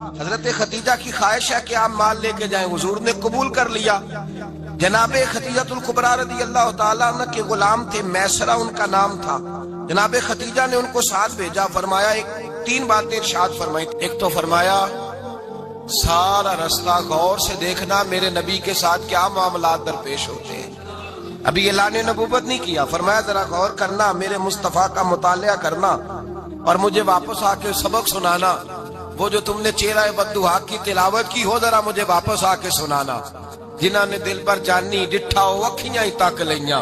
حضرت خدیجہ کی خواہش ہے کہ آپ مال لے کے جائیں، حضور نے قبول کر لیا۔ جناب خدیجہ الکبریٰ رضی اللہ تعالیٰ عنہ کے غلام تھے، میسرہ ان کا نام تھا۔ جناب خدیجہ نے ان کو ساتھ بھیجا، فرمایا تین باتیں ارشاد فرمائی۔ ایک تو فرمایا سارا رستہ غور سے دیکھنا میرے نبی کے ساتھ کیا معاملات درپیش ہوتے ہیں۔ ابھی اعلان نبوت نہیں کیا، فرمایا ذرا غور کرنا، میرے مصطفیٰ کا مطالعہ کرنا اور مجھے واپس آ کے سبق سنانا۔ وہ جو تم نے چہرہ بددعا کی تلاوت کی ہو، ذرا مجھے واپس آ کے سنانا۔ جنہاں نے دل پر جانی ڈٹھا ہو اکھیاں ہی تک لیاں،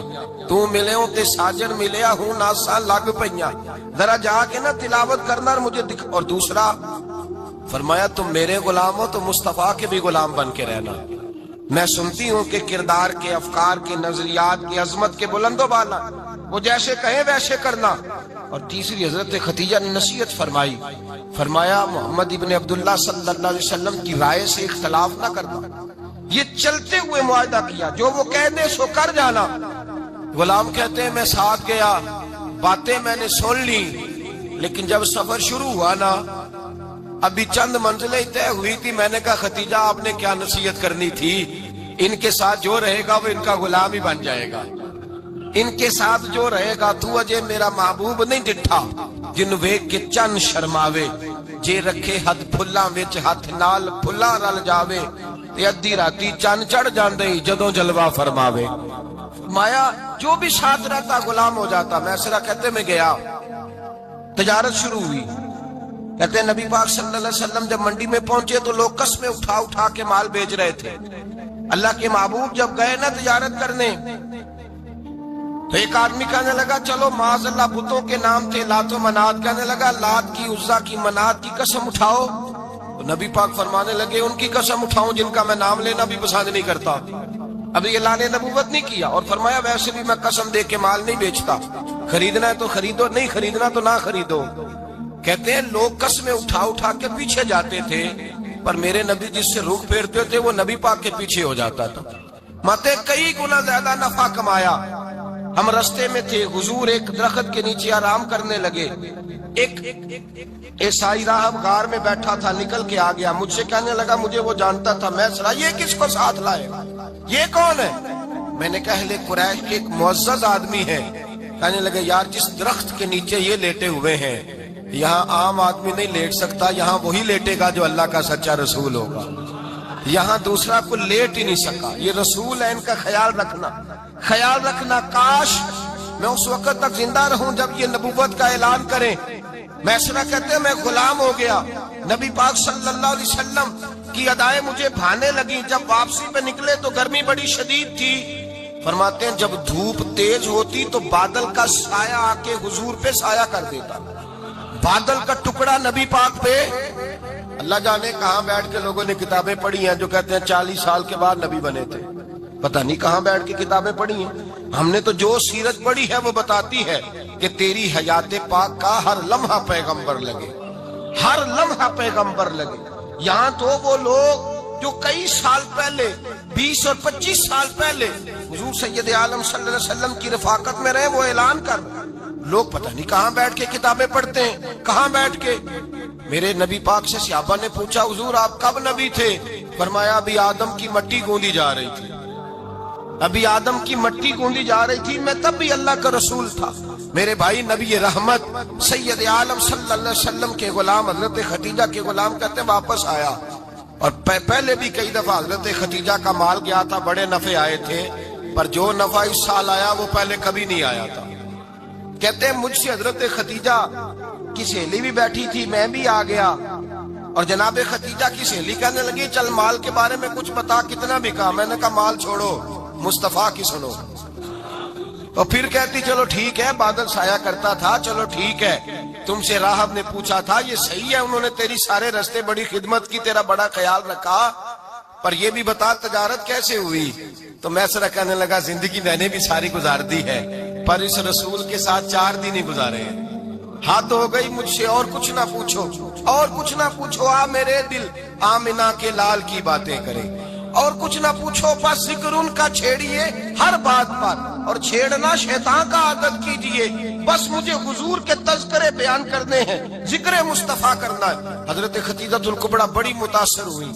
تو ملے ہوں تے ساجن ملیا ہوں ناساں لگ پئیاں، ذرا جا کے نا تلاوت کرنا اور مجھے دکھ۔ اور دوسرا فرمایا تم میرے غلام ہو تو مصطفیٰ کے بھی غلام بن کے رہنا۔ میں سنتی ہوں کہ کردار کے، افکار کے، نظریات کی، عظمت کے بلند و بالا، وہ جیسے کہیں ویسے کرنا۔ اور تیسری حضرت خدیجہ نے نصیحت فرمائی، فرمایا محمد ابن عبداللہ صلی اللہ علیہ وسلم کی رائے سے اختلاف نہ کرنا۔ یہ چلتے ہوئے معاہدہ کیا، جو وہ کہہ دے سو کر جانا۔ غلام کہتے ہیں میں ساتھ گیا، باتیں میں نے سن لی، لیکن جب سفر شروع ہوا نا، ابھی چند منزلیں طے ہوئی تھی، میں نے کہا خدیجہ آپ نے کیا نصیحت کرنی تھی، ان کے ساتھ جو رہے گا وہ ان کا غلام ہی بن جائے گا، ان کے ساتھ جو رہے گا۔ تو اجے میرا محبوب نہیں ڈٹھا جن ویکھ کے چن شرماوے، جے رکھے ہاتھ پھلاں وچ ہاتھ نال پھلاں رل جاوے، تے ادھی راتی چن چڑھ جاندے جدوں جلوہ فرماوے۔ فرمایا جو بھی ساتھ رہتا غلام ہو جاتا۔ میسرہ کہتے میں گیا، تجارت شروع ہوئی۔ کہتے ہیں نبی پاک صلی اللہ علیہ وسلم جب منڈی میں پہنچے تو لوگ قسمیں اٹھا اٹھا کے مال بیچ رہے تھے۔ اللہ کے محبوب جب گئے نا تجارت کرنے تو ایک آدمی کہنے لگا چلو معاذ اللہ بتوں کے نام تھے لات و منات، کہنے لگا لات کی، عزا کی، منات کی قسم اٹھاؤ۔ تو نبی پاک فرمانے لگے ان کی قسم اٹھاؤں جن کا میں نام لینا بھی پسند نہیں کرتا۔ ابھی اعلان نبوت نہیں کیا، اور فرمایا ویسے بھی میں قسم دے کے مال نہیں بیچتا، خریدنا ہے تو خریدو، نہیں خریدنا تو نہ خریدو۔ کہتے ہیں لوگ قسمیں اٹھا اٹھا کے پیچھے جاتے تھے، پر میرے نبی جس سے رخ پھیرتے تھے وہ نبی پاک کے پیچھے ہو جاتا تھا۔ ماتے کئی گنا زیادہ نفع کمایا۔ ہم رستے میں تھے، حضور ایک درخت کے نیچے آرام کرنے لگے، ایک عیسائی راہب غار میں بیٹھا تھا، نکل کے آ گیا، مجھ سے کہنے لگا مجھے وہ جانتا تھا۔ میں سنا یہ کس کو ساتھ لائے، یہ کون ہے؟ میں نے کہا اہل قریش کے ایک معزز آدمی ہے۔ کہنے لگے یار جس درخت کے نیچے یہ لیٹے ہوئے ہیں یہاں عام آدمی نہیں لیٹ سکتا، یہاں وہی لیٹے گا جو اللہ کا سچا رسول ہوگا، یہاں دوسرا کوئی لیٹ ہی نہیں سکا، یہ رسول ہے، ان کا خیال رکھنا، خیال رکھنا۔ کاش میں اس وقت تک زندہ رہوں جب یہ نبوت کا اعلان کریں۔ میسرہ کہتے ہیں میں غلام ہو گیا، نبی پاک صلی اللہ علیہ وسلم کی ادائیں مجھے بھانے لگی۔ جب واپسی پہ نکلے تو گرمی بڑی شدید تھی۔ فرماتے ہیں جب دھوپ تیز ہوتی تو بادل کا سایہ آ کے حضور پہ سایہ کر دیتا، بادل کا ٹکڑا نبی پاک پہ۔ اللہ جانے کہاں بیٹھ کے لوگوں نے کتابیں پڑھی ہیں جو کہتے ہیں 40 سال کے بعد نبی بنے تھے، پتہ نہیں کہاں بیٹھ کے کتابیں پڑھی ہیں۔ ہم نے تو جو سیرت پڑھی ہے وہ بتاتی ہے کہ تیری حیات پاک کا ہر لمحہ پیغمبر لگے، ہر لمحہ پیغمبر لگے۔ یہاں تو وہ لوگ جو کئی سال پہلے، 20 اور 25 سال پہلے حضور سید عالم صلی اللہ علیہ وسلم کی رفاقت میں رہے، وہ اعلان کر، لوگ پتہ نہیں کہاں بیٹھ کے کتابیں پڑھتے ہیں، کہاں بیٹھ کے۔ میرے نبی پاک سے صحابہ نے پوچھا حضور آپ کب نبی تھے؟ فرمایا ابھی آدم کی مٹی گوندی جا رہی تھی، ابھی آدم کی مٹی گوندی جا رہی تھی، میں تب بھی اللہ کا رسول تھا۔ میرے بھائی نبی رحمت سید عالم صلی اللہ علیہ وسلم کے غلام حضرت خدیجہ کے غلام کہتے ہیں واپس آیا، اور پہلے بھی کئی دفعہ حضرت خدیجہ کا مال گیا تھا، بڑے نفع آئے تھے، پر جو نفع اس سال آیا وہ پہلے کبھی نہیں آیا تھا۔ کہتے ہیں مجھ سے حضرت خدیجہ کی سہیلی بھی بیٹھی تھی، میں بھی آ گیا، اور جناب خدیجہ کی سہیلی کہنے لگی چل مال کے بارے میں کچھ بتا، کتنا بکا؟ میں نے کہا مال چھوڑو، مصطفیٰ کی سنو۔ اور پھر کہتی چلو ٹھیک ہے، بادل سایہ کرتا تھا، چلو ٹھیک ہے، تم سے راہب نے پوچھا تھا یہ صحیح ہے، انہوں نے تیری سارے رستے بڑی خدمت کی، تیرا بڑا خیال رکھا، پر یہ بھی بتا تجارت کیسے ہوئی؟ تو میسرہ کہنے لگا زندگی میں نے بھی ساری گزار دی ہے، پر اس رسول کے ساتھ 4 دن ہی گزارے ہیں، حد ہو گئی مجھ سے، اور کچھ نہ پوچھو، اور کچھ نہ پوچھو، آ میرے دل آمنہ کے لال کی باتیں کرے، اور کچھ نہ پوچھو، بس ذکر ان کا چھیڑیے ہر بات پر، اور چھیڑنا شیطان کا عادت کیجئے، بس مجھے حضور کے تذکرے بیان کرنے ہیں، ذکر مصطفیٰ کرنا ہے۔ حضرت خدیجہ الکبریٰ بڑی متاثر ہوئی،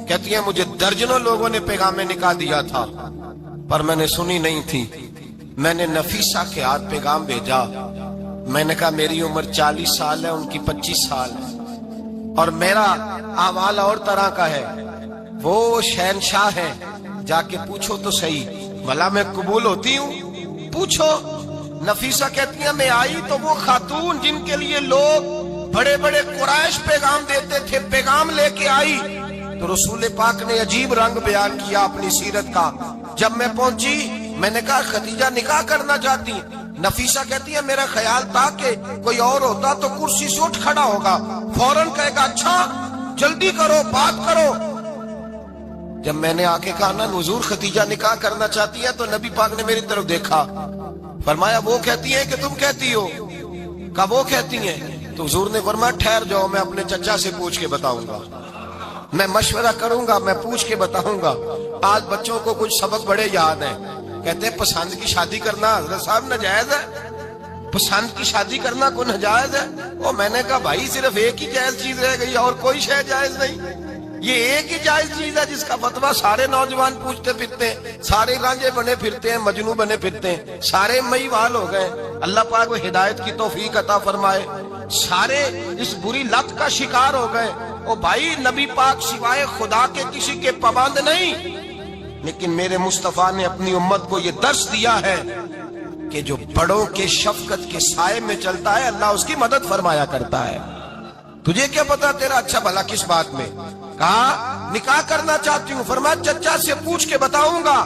کہتی ہیں مجھے درجنوں لوگوں نے پیغام نکاح دیا تھا پر میں نے سنی نہیں تھی۔ میں نے نفیسہ کے ہاتھ پیغام بھیجا، میں نے کہا میری عمر 40 سال ہے، ان کی 25 سال ہے، اور میرا اعمال اور طرح کا ہے، وہ شہنشاہ ہے، جا کے پوچھو تو صحیح بھلا میں قبول ہوتی ہوں، پوچھو۔ نفیسہ کہتی ہیں میں آئی تو وہ خاتون جن کے لیے لوگ بڑے بڑے قریش پیغام دیتے تھے، پیغام لے کے آئی تو رسول پاک نے عجیب رنگ بیان کیا اپنی سیرت کا۔ جب میں پہنچی میں نے کہا خدیجہ نکاح کرنا چاہتی ہیں؟ نفیسہ کہتی ہے میرا خیال تھا کہ کوئی اور ہوتا تو کرسی سے اٹھ کھڑا ہوگا، فوراً کہے گا اچھا جلدی کرو بات کرو۔ جب میں نے آ کے کہا نا حضور خدیجہ نکاح کرنا چاہتی ہے تو نبی پاک نے میری طرف دیکھا، فرمایا وہ کہتی ہیں کہ تم کہتی ہو؟ کہا وہ کہتی ہیں۔ تو حضور نے فرمایا ٹھہر جاؤ، میں اپنے چچا سے پوچھ کے بتاؤں گا، میں مشورہ کروں گا، میں پوچھ کے بتاؤں گا۔ آج بچوں کو کچھ سبق بڑے یاد ہیں، کہتے ہیں پسند کی شادی کرنا حضرت صاحب ناجائز ہے، پسند کی شادی کرنا کوئی ناجائز ہے؟ اور میں نے کہا بھائی صرف ایک ہی جائز چیز رہ گئی اور کوئی شے جائز نہیں، یہ ایک ہی جائز چیز ہے جس کا فتویٰ سارے نوجوان پوچھتے پھرتے ہیں، سارے رانجے بنے پھرتے ہیں، مجنوں بنے پھرتے ہیں، سارے مئی وال ہو گئے۔ اللہ پاک وہ ہدایت کی توفیق عطا فرمائے، سارے اس بری لت کا شکار ہو گئے۔ او بھائی نبی پاک سوائے خدا کے کسی کے پابند نہیں، لیکن میرے مصطفیٰ نے اپنی امت کو یہ درس دیا ہے کہ جو بڑوں کے شفقت کے سائے میں چلتا ہے اللہ اس کی مدد فرمایا کرتا ہے۔ تجھے کیا پتا تیرا اچھا بھلا کس بات میں؟ کہا نکاح کرنا چاہتی ہوں، فرمایا چچا سے پوچھ کے بتاؤں گا۔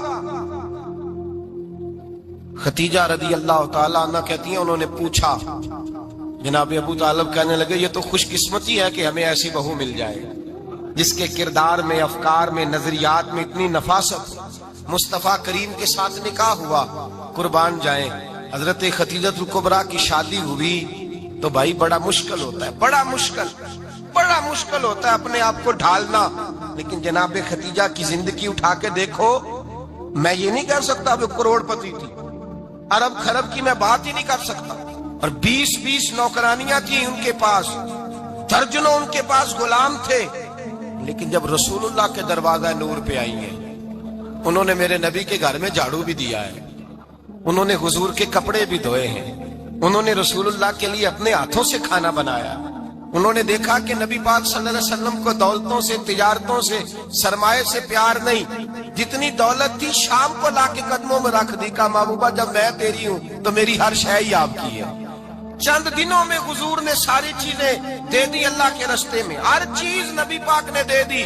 خدیجہ رضی اللہ تعالیٰ عنہ کہتی ہیں انہوں نے پوچھا، جناب ابو طالب کہنے لگے یہ تو خوش قسمتی ہے کہ ہمیں ایسی بہو مل جائے جس کے کردار میں، افکار میں، نظریات میں اتنی نفاست۔ مصطفیٰ کریم کے ساتھ نکاح ہوا، قربان جائیں۔ حضرت خدیجہ الکبریٰ کی شادی ہوئی تو بھائی بڑا مشکل ہوتا ہے، بڑا مشکل ہوتا ہے اپنے آپ کو ڈھالنا، لیکن جناب خدیجہ کی زندگی اٹھا کے دیکھو، میں یہ نہیں کہہ سکتا وہ کروڑ پتی تھی، ارب خرب کی میں بات ہی نہیں کر سکتا، اور 20 نوکرانیاں تھیں ان کے پاس، درجنوں ان کے پاس غلام تھے، لیکن جب رسول اللہ کے دروازہ نور پہ آئی ہیں، انہوں نے میرے نبی کے گھر میں جھاڑو بھی دیا ہے، انہوں نے حضور کے کپڑے بھی دھوئے ہیں، انہوں نے رسول اللہ کے لیے اپنے ہاتھوں سے کھانا بنایا، انہوں نے دیکھا کہ نبی پاک صلی اللہ علیہ وسلم کو دولتوں سے، تجارتوں سے، سرمایہ سے پیار نہیں، جتنی دولت تھی شام کو لا کے قدموں میں رکھ دی، کہا محبوبہ جب میں تیری ہوں تو میری ہر شے ہی آپ کی ہے۔ چند دنوں میں حضور نے ساری چیزیں دے دی اللہ کے رستے میں، ہر چیز نبی پاک نے دے دی۔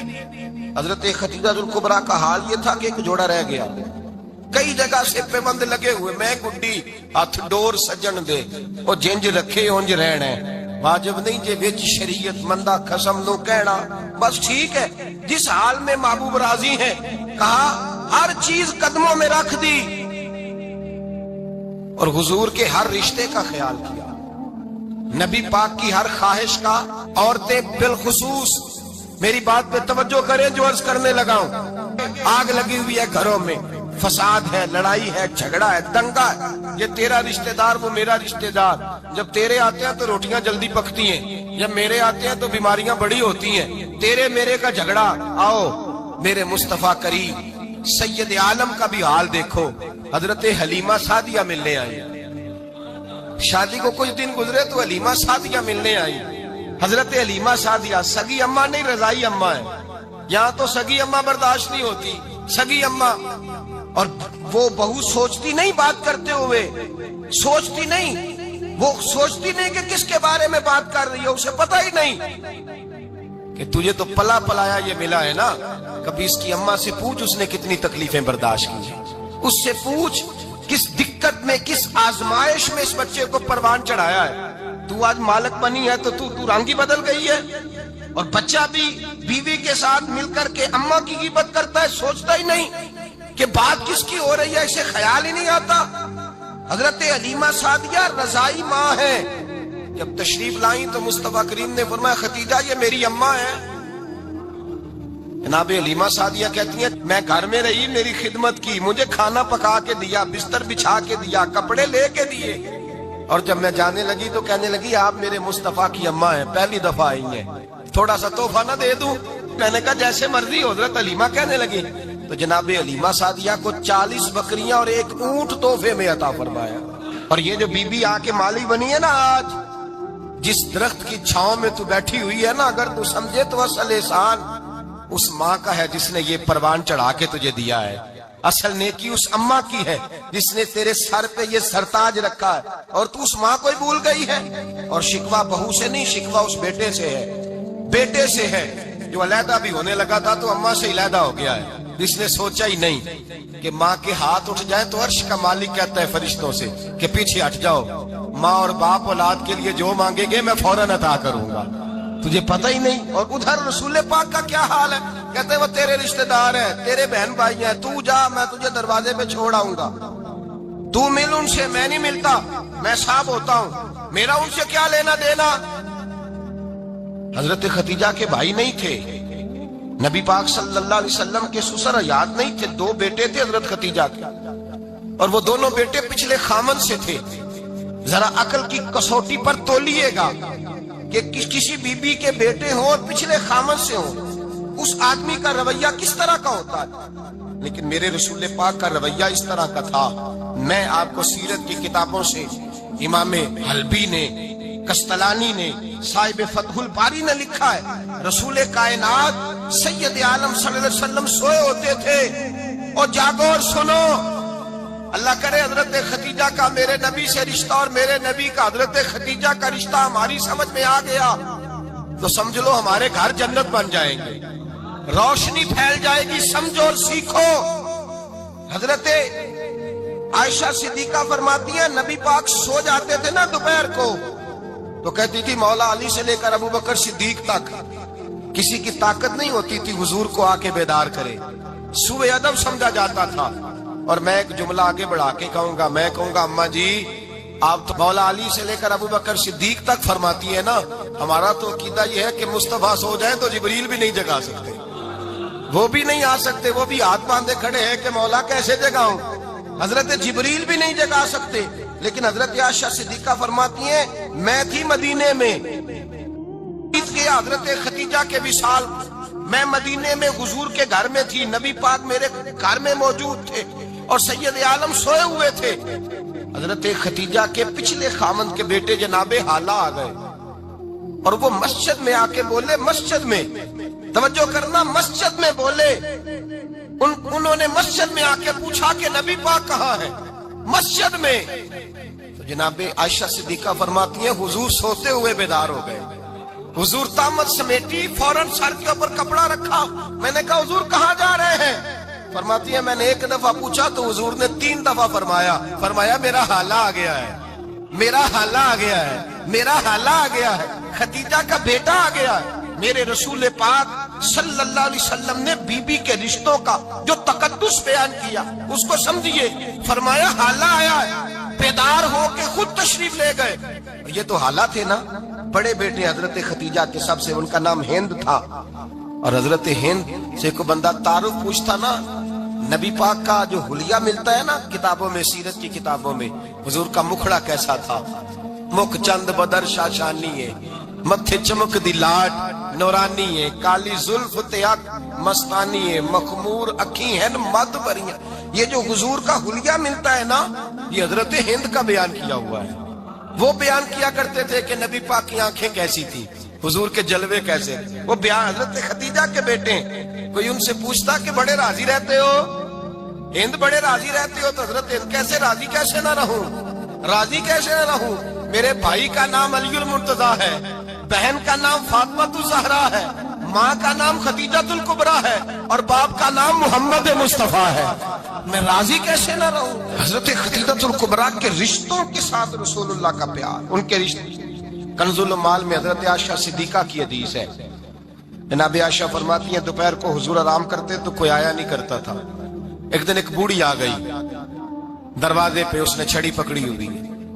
حضرت خدیجہ الکبریٰ کا حال یہ تھا کہ ایک جوڑا رہ گیا، کئی جگہ سے پیوند لگے ہوئے، میں گڈی ہاتھ ڈور سجن دے او جنج رکھے اونج رہنا واجب نہیں جے وچ شریعت مندہ قسم نو کہنا، بس ٹھیک ہے جس حال میں محبوب راضی ہیں، کہا ہر چیز قدموں میں رکھ دی اور حضور کے ہر رشتے کا خیال کیا، نبی پاک کی ہر خواہش کا۔ عورتیں بالخصوص میری بات پہ توجہ کریں جو عرض کرنے لگا ہوں، آگ لگی ہوئی ہے گھروں میں، فساد ہے، لڑائی ہے، جھگڑا ہے، دنگا ہے، یہ تیرا رشتہ دار وہ میرا رشتہ دار، جب تیرے آتے ہیں تو روٹیاں جلدی پکتی ہیں، جب میرے آتے ہیں تو بیماریاں بڑی ہوتی ہیں، تیرے میرے کا جھگڑا۔ آؤ میرے مصطفیٰ کریم سید عالم کا بھی حال دیکھو، حضرت حلیمہ سعدیہ ملنے آئی، شادی کو کچھ دن گزرے تو حلیمہ سعدیہ ملنے آئی۔ حضرت حلیمہ سعدیہ سگی اماں نہیں رضائی اماں ہے، یہاں تو سگی اماں برداشت نہیں ہوتی، سگی اماں، اور وہ بہو سوچتی نہیں بات کرتے ہوئے، سوچتی نہیں، وہ سوچتی نہیں کہ کس کے بارے میں بات کر رہی ہے، اسے پتہ ہی نہیں کہ تجھے تو پلا پلایا یہ ملا ہے نا، کبھی اس کی اماں سے پوچھ اس نے کتنی تکلیفیں برداشت کی، اس سے پوچھ کس دقت میں، کس آزمائش میں اس بچے کو پروان چڑھایا ہے۔ تو آج مالک بنی ہے تو تو رنگ ہی بدل گئی ہے، اور بچہ بھی بیوی کے ساتھ مل کر کے اماں کی غیبت کرتا ہے، سوچتا ہی نہیں کہ بات کس کی ہو رہی ہے، اسے خیال ہی نہیں آتا۔ حضرت حلیمہ سعدیہ رضائی ماں ہے، جب تشریف لائیں تو مصطفیٰ کریم نے فرمایا خدیجہ یہ میری اماں ہے۔ جناب حلیمہ سعدیہ کہتی ہیں میں گھر میں رہی، میری خدمت کی، مجھے کھانا پکا کے دیا، بستر بچھا کے دیا، کپڑے لے کے دیے، اور جب میں جانے لگی تو کہنے لگی آپ میرے مصطفیٰ کی اماں ہیں، پہلی دفعہ آئی ہیں، تھوڑا سا تحفہ نہ دے دوں؟ میں نے کہا جیسے مرضی۔ حضرت حلیمہ کہنے لگی تو جناب حلیمہ سعدیہ کو 40 بکریاں اور 1 اونٹ تحفے میں عطا فرمایا۔ اور یہ جو بی بی آ کے مالی بنی ہے نا آج، جس درخت کی چھاؤں میں تو بیٹھی ہوئی ہے نا، اگر تو سمجھے تو اصل احسان اس ماں کا ہے جس نے یہ پروان چڑھا کے تجھے دیا ہے۔ اصل نیکی اس اماں کی ہے جس نے تیرے سر پہ یہ سرتاج رکھا ہے، اور تو اس ماں کو ہی بھول گئی ہے۔ اور شکوہ بہو سے نہیں، شکوہ اس بیٹے سے ہے، بیٹے سے ہے جو علیحدہ بھی ہونے لگا تھا تو اماں سے علیحدہ ہو گیا ہے، جس نے سوچا ہی نہیں کہ ماں کے ہاتھ اٹھ جائیں تو عرش کا مالک کہتا ہے فرشتوں سے کہ پیچھے ہٹ جاؤ، ماں اور باپ اولاد کے لیے جو مانگیں گے میں فوراً عطا کروں گا، تجھے پتہ ہی نہیں۔ اور ادھر رسول پاک کا کیا حال ہے؟ کہتے ہیں وہ تیرے رشتہ دار ہیں، تیرے بہن بھائی ہیں، تو جا، میں تجھے دروازے پہ چھوڑ آؤں گا، تو مل ان سے، میں نہیں ملتا، میں صاحب ہوتا ہوں، میرا ان سے کیا لینا دینا۔ حضرت خدیجہ کے بھائی نہیں تھے، نبی پاک صلی اللہ علیہ وسلم کے سسر حیات نہیں تھے، 2 بیٹے تھے حضرت خدیجہ کے، اور وہ دونوں بیٹے پچھلے خامن سے تھے۔ ذرا عقل کی کسوٹی پر تولیے گا کہ کسی بی بی کے بیٹے ہوں اور پچھلے خامن سے ہوں، اس آدمی کا رویہ کس طرح کا ہوتا ہے۔ لیکن میرے رسول پاک کا رویہ اس طرح کا تھا۔ میں آپ کو سیرت کی کتابوں سے، امام حلبی نے، کستلانی نے، صاحب فتح الباری نے لکھا ہے، رسول کائنات سید عالم صلی اللہ علیہ وسلم سوئے ہوتے تھے اور جاگو اور سنو، اللہ کرے حضرت خدیجہ کا میرے نبی سے رشتہ اور میرے نبی کا حضرت خدیجہ کا رشتہ ہماری سمجھ میں آ گیا تو سمجھ لو ہمارے گھر جنت بن جائیں گے، روشنی پھیل جائے گی، سمجھو اور سیکھو۔ حضرت عائشہ صدیقہ فرماتی ہیں نبی پاک سو جاتے تھے نا دوپہر کو تو کہتی تھی مولا علی سے لے کر ابو بکر صدیق تک کسی کی طاقت نہیں ہوتی تھی حضور کو آ کے بیدار کرے، سوء ادب سمجھا جاتا تھا۔ اور میں ایک جملہ آگے بڑھا کے کہوں گا، میں کہوں گا اماں جی آپ تو مولا علی سے لے کر ابو بکر صدیق تک فرماتی ہے نا، ہمارا تو عقیدہ یہ ہے کہ مصطفیٰ سو جائے تو جبریل بھی نہیں جگا سکتے، وہ بھی نہیں آ سکتے، وہ بھی ہاتھ باندھے کھڑے ہیں کہ مولا کیسے جگاؤں، حضرت جبریل بھی نہیں جگا سکتے۔ لیکن حضرت عائشہ صدیقہ فرماتی ہیں میں تھی مدینے میں حضرت خدیجہ کے وصال، میں مدینے میں حضور کے گھر میں تھی، نبی پاک میرے گھر میں موجود تھے اور سید عالم سوئے ہوئے تھے۔ حضرت خدیجہ کے پچھلے خامند کے بیٹے جناب حالہ آ گئے اور وہ مسجد میں آ کے بولے، مسجد میں توجہ کرنا، مسجد میں بولے، انہوں نے مسجد میں آ کے پوچھا کہ نبی پاک کہاں ہے، مسجد میں۔ تو جناب عائشہ صدیقہ فرماتی ہیں حضور سوتے ہوئے بیدار ہو گئے، حضور طامت سمیٹی، فوراً سر کے اوپر کپڑا رکھا، میں نے کہا حضور کہاں جا رہے ہیں؟ فرماتی ہے میں نے 1 دفعہ پوچھا تو حضور نے 3 دفعہ فرمایا میرا حالہ آ گیا ہے، میرا حالہ آ گیا ہے، میرا حالہ آ گیا ہے، خدیجہ کا بیٹا آ گیا ہے۔ میرے رسول پاک صلی اللہ علیہ وسلم نے بی بی کے رشتوں کا جو تقدس بیان کیا اس کو سمجھیے، فرمایا حالہ آیا ہے، بیدار ہو کے خود تشریف لے گئے۔ یہ تو حالہ تھے نا، بڑے بیٹے حضرت خدیجہ کے سب سے، ان کا نام ہند تھا، اور حضرت ہند سے کوئی بندہ تعارف پوچھتا نا، نبی پاک کا جو حلیہ ملتا ہے نا کتابوں میں، سیرت کی کتابوں میں، حضور کا مکھڑا کیسا تھا، مکھ چند بدر شاشانی ہے، متھے چمک دی لاٹ نورانی ہے، کالی زلف تیاک مستانی ہے، مخمور اکھی ہیں مد بریاں۔ یہ جو حضور کا حلیہ ملتا ہے نا، یہ حضرت ہند کا بیان کیا ہوا ہے۔ وہ بیان کیا کرتے تھے کہ نبی پاک کی آنکھیں کیسی تھی، حضور کے جلوے کیسے، وہ بیان حضرت خدیجہ کے بیٹے ہیں۔ کوئی ان سے پوچھتا کہ بڑے راضی رہتے ہو، ہند بڑے راضی رہتے ہو، تو حضرت ہند کیسے راضی کیسے نہ رہوں، راضی کیسے نہ رہوں، میرے بھائی کا نام علی المرتضیٰ ہے، بہن کا نام فاطمہ الزہرا ہے، ماں کا نام خدیجہ الکبریٰ ہے، اور باپ کا نام محمد مصطفیٰ ہے، میں راضی کیسے نہ رہوں۔ حضرت خدیجہ الکبریٰ کے رشتوں کے ساتھ رسول اللہ کا پیار، ان کے رشتے۔ کنز المال میں حضرت عائشہ صدیقہ کی حدیث ہے، جناب عائشہ فرماتی ہیں دوپہر کو حضور آرام کرتے تو کوئی آیا نہیں کرتا تھا۔ ایک دن ایک بوڑھی آ گئی دروازے پہ، اس نے چھڑی پکڑی ہوئی،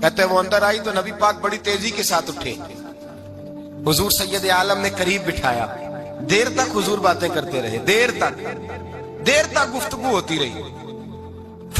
کہتے وہ اندر آئی تو نبی پاک بڑی تیزی کے ساتھ اٹھے، حضور سید عالم نے قریب بٹھایا، دیر تک حضور باتیں کرتے رہے، دیر تک گفتگو ہوتی رہی۔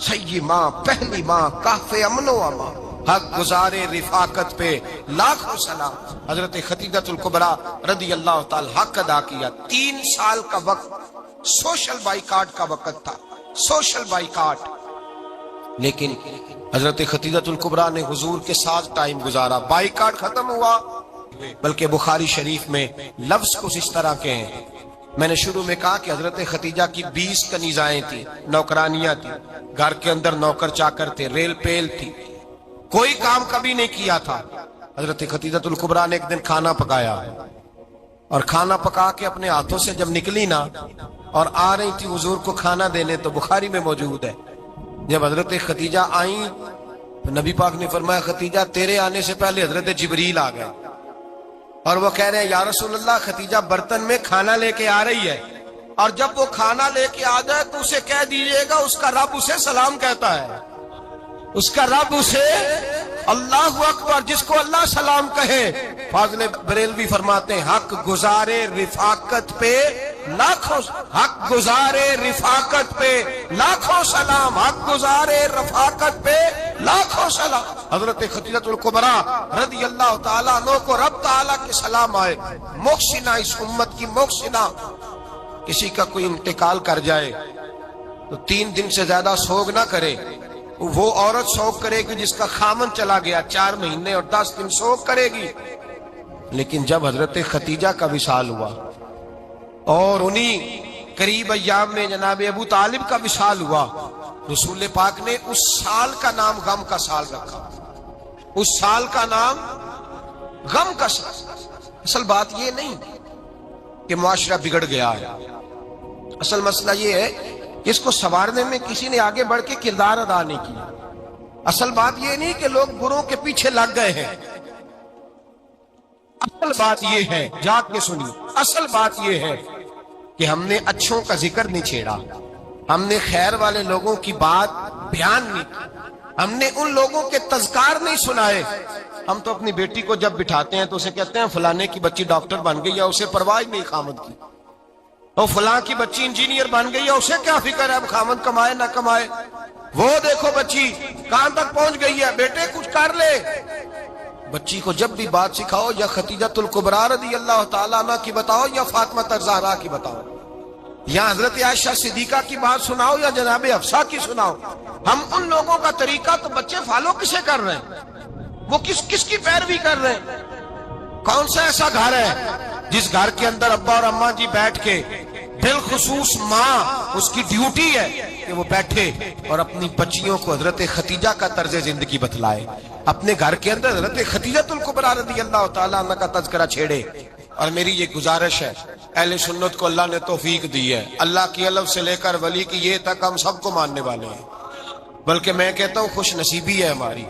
سیدی ماں، پہلی ماں، کہف امن و امان، حق گزارے رفاقت پہ لاکھوں سلام۔ حضرت خدیجہ الکبریٰ رضی اللہ تعالی حق ادا کیا۔ 3 سال کا وقت سوشل بائیکاٹ کا وقت تھا، سوشل بائیکاٹ، لیکن حضرت خدیجہ الکبریٰ نے حضور کے ساتھ ٹائم گزارا۔ بائیکاٹ ختم ہوا، بلکہ بخاری شریف میں لفظ کچھ اس طرح کے ہیں۔ میں نے شروع میں کہا کہ حضرت خدیجہ کی 20 کنیزائیں تھیں، نوکرانیاں تھیں، گھر کے اندر نوکر چاکر تھے، ریل پیل تھی، کوئی کام کبھی نہیں کیا تھا۔ حضرت خدیجہ الکبریٰ نے ایک دن کھانا پکایا، اور کھانا پکا کے اپنے ہاتھوں سے جب نکلی نا اور آ رہی تھی حضور کو کھانا دینے، تو بخاری میں موجود ہے جب حضرت خدیجہ آئیں تو نبی پاک نے فرمایا خدیجہ تیرے آنے سے پہلے حضرت جبریل آ گئے، اور وہ کہہ رہے ہیں یا رسول اللہ خدیجہ برتن میں کھانا لے کے آ رہی ہے، اور جب وہ کھانا لے کے آ جائے تو اسے کہہ دیجئے گا اس کا رب اسے سلام کہتا ہے، اس کا رب اسے اللہ اکبر، جس کو اللہ سلام کہے۔ فاضل بریلوی فرماتے ہیں حق گزارے رفاقت پہ لاکھوں، حق گزارے رفاقت پہ لاکھوں سلام، حق گزارے رفاقت پہ لاکھوں سلام۔ حضرت خدیجہ الکبریٰ رضی اللہ تعالیٰ عنہ کو رب تعالیٰ کے سلام آئے، محسنہ، اس امت کی محسنہ۔ کسی کا کوئی انتقال کر جائے تو 3 دن سے زیادہ سوگ نہ کرے، وہ عورت سوگ کرے گی جس کا خامن چلا گیا، 4 مہینے اور 10 دن سوگ کرے گی۔ لیکن جب حضرت خدیجہ کا وصال ہوا اور انہی قریب ایام میں جناب ابو طالب کا وصال ہوا، رسول پاک نے اس سال کا نام غم کا سال رکھا، اس سال کا نام غم کا سال۔ اصل بات یہ نہیں کہ معاشرہ بگڑ گیا ہے، اصل مسئلہ یہ ہے کہ اس کو سنوارنے میں کسی نے آگے بڑھ کے کردار ادا نہیں کیا۔ اصل بات یہ نہیں کہ لوگ بروں کے پیچھے لگ گئے ہیں، اصل بات یہ ہے، جاگ کے سنیے، اصل بات یہ ہے کہ ہم نے اچھوں کا ذکر نہیں چھیڑا، ہم نے خیر والے لوگوں کی بات بیان نہیں کی، ہم نے ان لوگوں کے تذکار نہیں سنائے۔ ہم تو اپنی بیٹی کو جب بٹھاتے ہیں تو اسے کہتے ہیں فلانے کی بچی ڈاکٹر بن گئی ہے، اسے پرواہ نہیں خامد کی، اور فلاں کی بچی انجینئر بن گئی ہے، اسے کیا فکر ہے اب خامد کمائے نہ کمائے، وہ دیکھو بچی کہاں تک پہنچ گئی ہے، بیٹے کچھ کر لے۔ بچی کو جب بھی بات سکھاؤ یا خدیجہ الکبریٰ رضی اللہ تعالیٰ عنہ کی بتاؤ یا فاطمہ الزہراء کی بتاؤ، یا حضرت عائشہ صدیقہ کی بات سناؤ یا جناب حفصہ کی سناؤ۔ ہم ان لوگوں کا طریقہ تو بچے فالو کسے کر رہے ہیں، وہ کس کی پیروی کر رہے ہیں؟ کون سا ایسا گھر ہے جس گھر کے اندر ابا اور اماں جی بیٹھ کے، بالخصوص ماں، اس کی ڈیوٹی ہے کہ وہ بیٹھے اور اپنی بچیوں کو حضرت خدیجہ کا طرز زندگی بتلائے، اپنے گھر کے اندر حضرت خدیجہ الکبریٰ رضی اللہ تعالیٰ عنہ کا تذکرہ چھیڑے۔ اور میری یہ گزارش ہے، اہل سنت کو اللہ نے توفیق دی ہے، اللہ کی الف سے لے کر ولی کی یہ تک ہم سب کو ماننے والے ہیں، بلکہ میں کہتا ہوں خوش نصیبی ہے ہماری،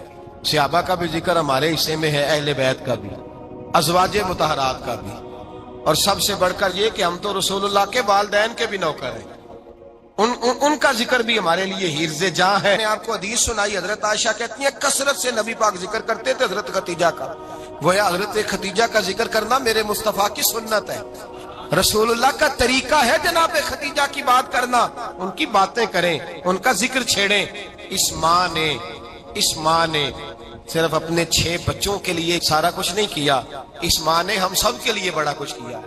صحابہ کا بھی ذکر ہمارے حصے میں ہے، اہل بیت کا بھی، ازواج مطہرات کا بھی، اور سب سے بڑھ کر یہ کہ ہم تو رسول اللہ کے والدین کے بھی نوکر ہیں، ان کا ذکر بھی ہمارے لیے حرز جاں ہے۔ میں نے آپ کو حدیث سنائی، حضرت عائشہ کہتی ہیں کثرت سے نبی پاک ذکر کرتے تھے حضرت خدیجہ کا، گویا حضرت خدیجہ کا ذکر کرنا میرے مصطفیٰ کی سنت ہے، رسول اللہ کا طریقہ ہے جناب خدیجہ کی بات کرنا، ان کی باتیں کریں، ان کا ذکر چھیڑیں۔ اس ماں نے صرف اپنے 6 بچوں کے لیے سارا کچھ نہیں کیا، اس ماں نے ہم سب کے لیے بڑا کچھ کیا،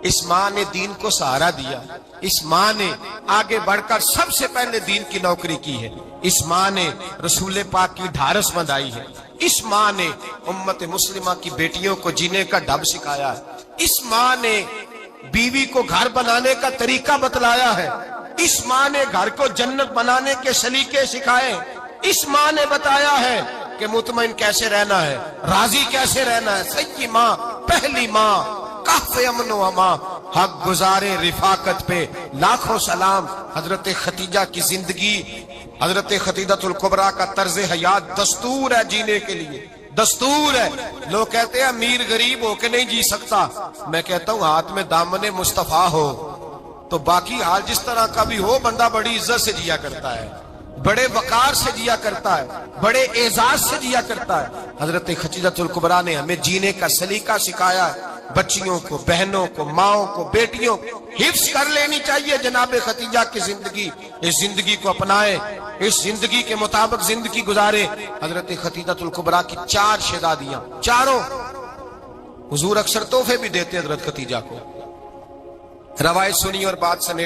اس ماں نے دین کو سہارا دیا، اس ماں نے آگے بڑھ کر سب سے پہلے دین کی نوکری کی ہے، اس ماں نے رسول پاک کی ڈھارس بندھائی ہے، اس ماں نے امت مسلمہ کی بیٹیوں کو جینے کا ڈھب سکھایا ہے، اس ماں نے بیوی کو گھر بنانے کا طریقہ بتلایا ہے، اس ماں نے گھر کو جنت بنانے کے سلیقے سکھائے، اس ماں نے بتایا ہے کہ مطمئن کیسے رہنا ہے، راضی کیسے رہنا ہے۔ سیدی ماں، پہلی ماں، کہف امن و امان، حق گزارے رفاقت پہ لاکھوں سلام۔ حضرت خدیجہ کی زندگی، حضرت خدیجہ الکبریٰ کا طرز حیات دستور ہے جینے کے لیے، دستور ہے۔ لوگ کہتے ہیں امیر غریب ہو کے نہیں جی سکتا، میں کہتا ہوں ہاتھ میں دامن مصطفیٰ ہو تو باقی حال جس طرح کا بھی ہو، بندہ بڑی عزت سے جیا کرتا ہے، بڑے وقار سے جیا کرتا ہے، بڑے اعزاز سے جیا کرتا ہے۔ حضرت خدیجہ الکبریٰ نے ہمیں جینے کا سلیقہ سکھایا ہے۔ بچیوں کو، بہنوں کو، ماؤں کو، بیٹیوں کو حفظ کر لینی چاہیے جناب خدیجہ کی زندگی. اس زندگی کو اپنائے، اس زندگی کے مطابق زندگی گزارے. حضرت خدیجہ الکبریٰ کی 4 شہزادیاں، چاروں. حضور اکثر تحفے بھی دیتے حضرت خدیجہ کو. روایت سنی اور بات سمیٹ